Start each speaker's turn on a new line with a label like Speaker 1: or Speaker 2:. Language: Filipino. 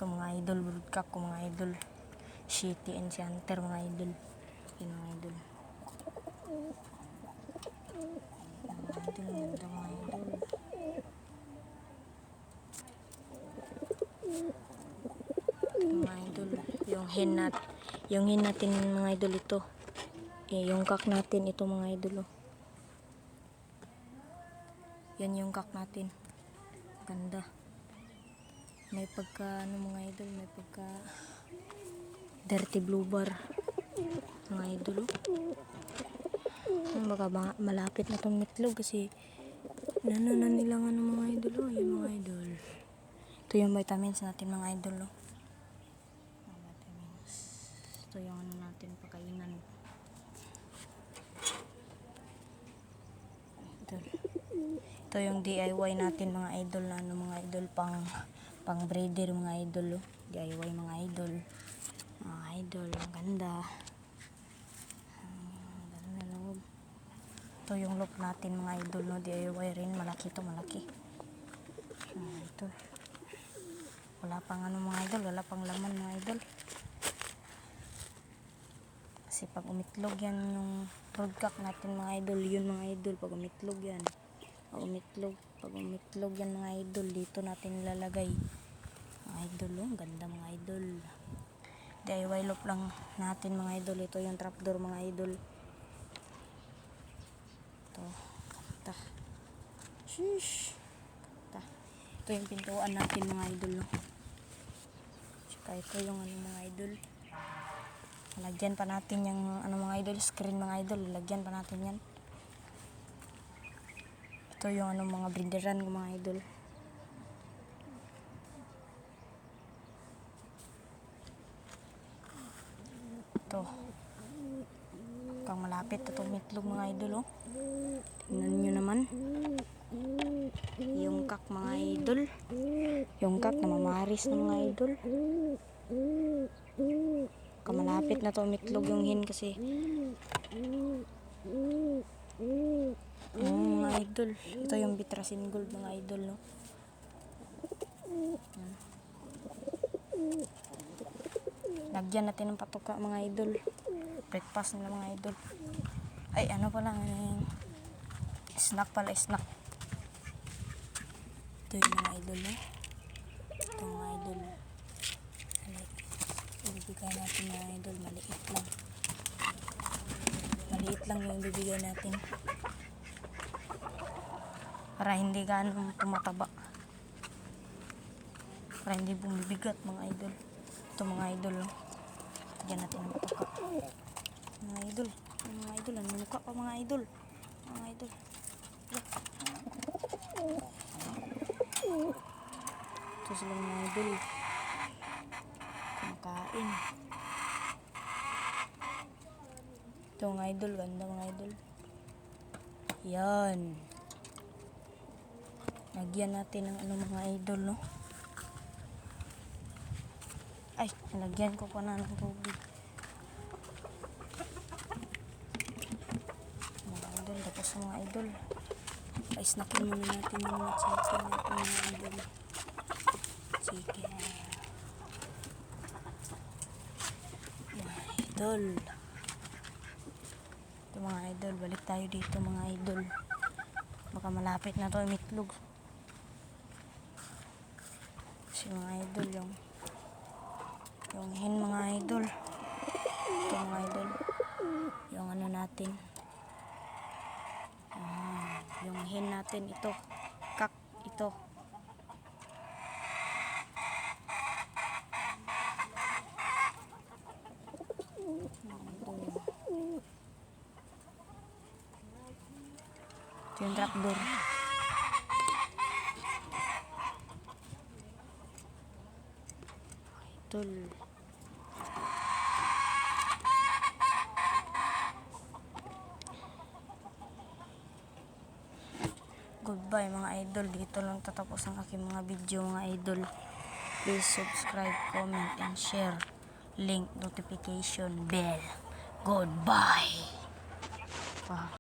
Speaker 1: Ito mga idol, broodcock ko mga idol. Shitty and si Hunter mga idol. Yan mga idol. Ganda mga idol. Mga idol, yung hen natin mga idol ito. Yung cock natin ito mga idol. Yan yung cock natin. Ganda. May pagka mga idol, may pagka dirty blue bar mga idol. Baka malapit na tong mitlog kasi nananan nila mga idol. Yan mga idol. Ito yung vitamins natin mga idol. Vitamins. Ito yung natin pakainan. Ito yung DIY natin mga idol na mga idol pang breeder mga idol. DIY mga idol. Mga idol, ang ganda. Ganda loob. Ito yung loop natin mga idol DIY rin, malaki to, malaki. Ito. Wala pang mga idol, wala pang laman mga idol. Kasi pag umitlog yan yung broodcock natin mga idol, yun mga idol, pag umitlog yan. Pag umitlog yan mga idol, dito natin ilalagay. Mga idol, ganda mga idol. DIY loop lang natin mga idol. Ito yung trapdoor mga idol. Ito, kanta. Sheesh. Kanta. Ito yung pintuan natin mga idol. Tsaka ito yung mga idol. Lagyan pa natin yung mga idol, screen mga idol. Lagyan pa natin yan. Ito yung mga breederan ng mga idol. Ito. Kang malapit na itong mitlog mga idol. Tingnan nyo naman. Yung cock mga idol. Yung cock na mamaris ng mga idol. Kamalapit na to mitlog yung hen kasi. Mga idol. Ito yung Bitrasin Gold mga idol. Lagyan natin ng patuka mga idol. Breakfast nila mga idol. Ay ano pala, snack pala, snack. Ito yung mga idol. Ito mga idol. Ibibigay natin mga idol, maliit lang. Maliit lang yung ibibigay natin. Para hindi gaano tumataba. Para hindi bumibigat mga idol. Ito mga idol. Lagyan natin ng patuka. Mga idol. Mga idol. Ang mukha pa mga idol. Mga idol. Ito sila mga idol. Kumakain. Ito mga idol. Ganda mga idol. Yan. Lagyan natin ng mga idol, no? Ay, nalagyan ko pa na ng tubig. Mga idol, tapos mga idol. Pa-snackin muna natin yung mga chicken natin mga idol. Chicken. Mga idol. Ito mga idol, balik tayo dito mga idol. Baka malapit na to mitlog. Kasi mga idol, yung hen mga idol. Ito mga idol. Yung natin. Yung hen natin ito. Cock ito. Ito yung trapdoor. Idol. Goodbye mga idol. Dito lang tatapos ang aking mga video mga idol. Please subscribe, comment, and share. Link, notification, bell. Goodbye.